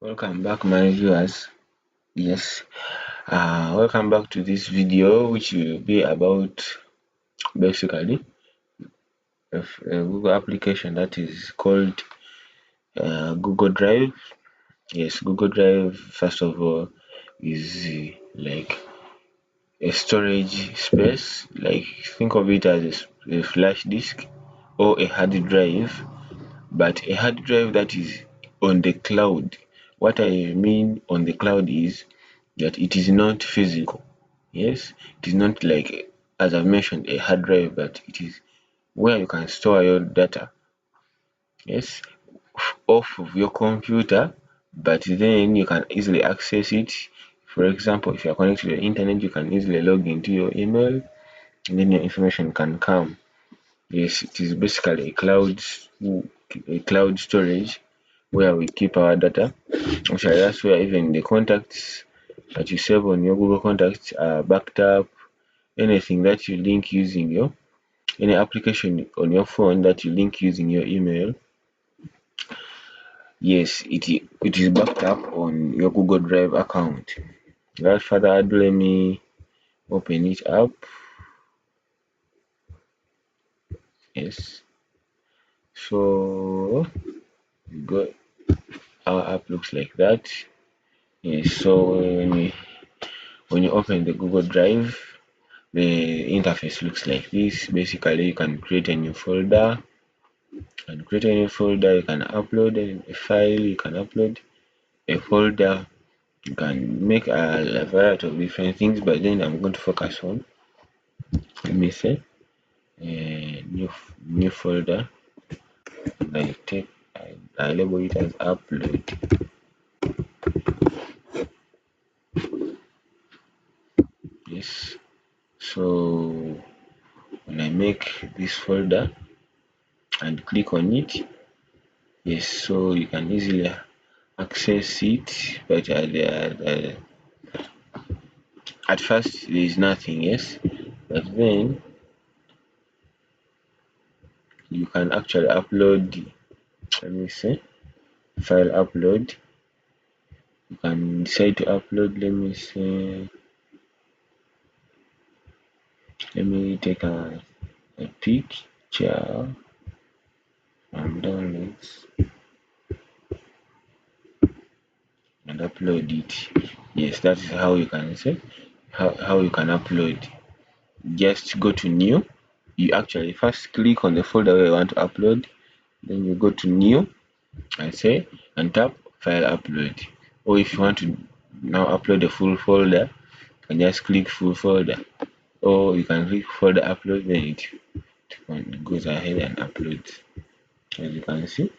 Welcome back, my viewers. Yes, welcome back to this video, which will be about basically a Google application that is called Google Drive. Yes, Google Drive, first of all, is like a storage space. Like, think of it as a flash disk or a hard drive, but a hard drive that is on the cloud. What I mean on the cloud is that it is not physical. Yes, it is not like, as I've mentioned, a hard drive, but it is where you can store your data. Yes, off of your computer, but then you can easily access it. For example, if you are connected to the internet, you can easily log into your email, and then your information can come. Yes, it is basically a cloud storage where we keep our data. Actually, that's where even the contacts that you save on your Google Contacts are backed up. Anything that you link using any application on your phone that you link using your email, yes, it is backed up on your Google Drive account. Without further ado, let me open it up. Yes, so go. Our app looks like that. Yes, so when you open the Google Drive, the interface looks like this. Basically, you can create a new folder. You can upload a file, you can upload a folder, you can make a variety of different things, but then I'm going to focus on, let me say, a new folder, and I label it as upload. Yes, so when I make this folder and click on it, yes, so you can easily access it, but at first there is nothing. Yes, but then you can actually upload, let me see, file upload. You can decide to upload, let me see, let me take a picture and downloads and upload it. Yes, that is how you can say, how you can upload. Just go to new. You actually first click on the folder where you want to upload, then you go to new and say, and tap file upload. Or if you want to now upload the full folder, you can just click full folder, or you can click folder upload, then it goes ahead and uploads. As you can see,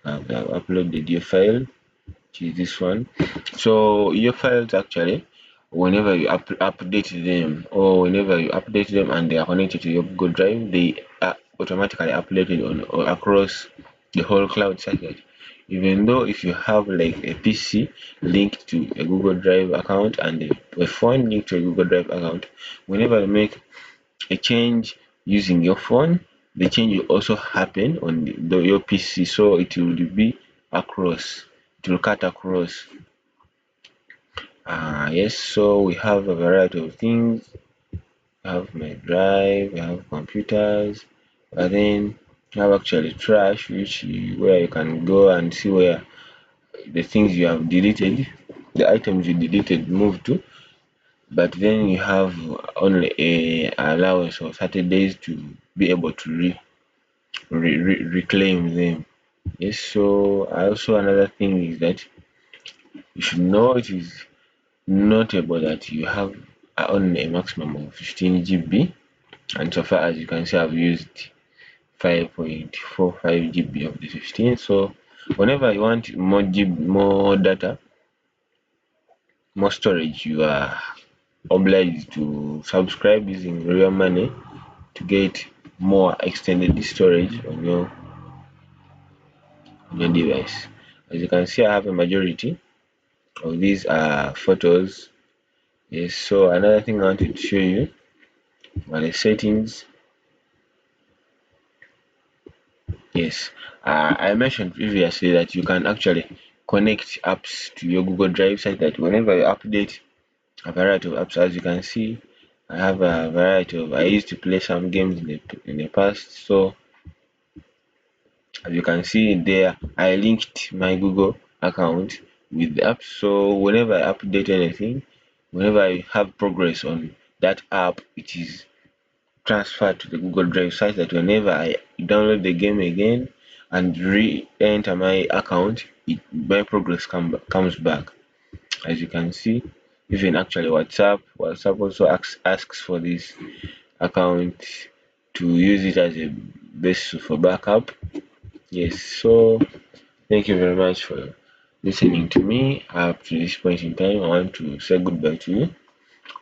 I've uploaded your file, which is this one. So your files actually, whenever you update them, or whenever you update them and they are connected to your Google Drive, they are automatically uploaded on or across the whole cloud circuit. Even though if you have like a PC linked to a Google Drive account and a phone linked to a Google Drive account, whenever you make a change using your phone, the change will also happen on your PC, so it will be across, it will cut across. Yes, so we have a variety of things. We have my drive, we have computers, but then we have actually trash, where you can go and see where the things you have deleted, the items you deleted, move to. But then you have only a allowance of 30 days to be able to reclaim them. Yes, so also another thing is that you should know it is notable that you have only a maximum of 15 GB, and so far as you can see, I've used 5.45 GB of the 15. So whenever you want more more data, more storage, you are obliged to subscribe using real money to get more extended storage on your device. As you can see, I have a majority of these are photos. Yes, so another thing I wanted to show you are the settings. Yes, I mentioned previously that you can actually connect apps to your Google Drive such that whenever you update a variety of apps, as you can see, I have a variety of. I used to play some games in the past, so as you can see there, I linked my Google account with the app. So whenever I update anything, whenever I have progress on that app, it is transferred to the Google Drive such that whenever I download the game again and re-enter my account, my progress comes back. As you can see, even actually WhatsApp also asks for this account to use it as a basis for backup. Yes, so thank you very much for listening to me up to this point in time. I want to say goodbye to you.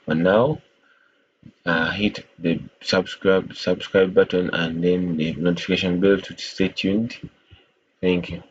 For now, hit the subscribe button and then the notification bell to stay tuned. Thank you.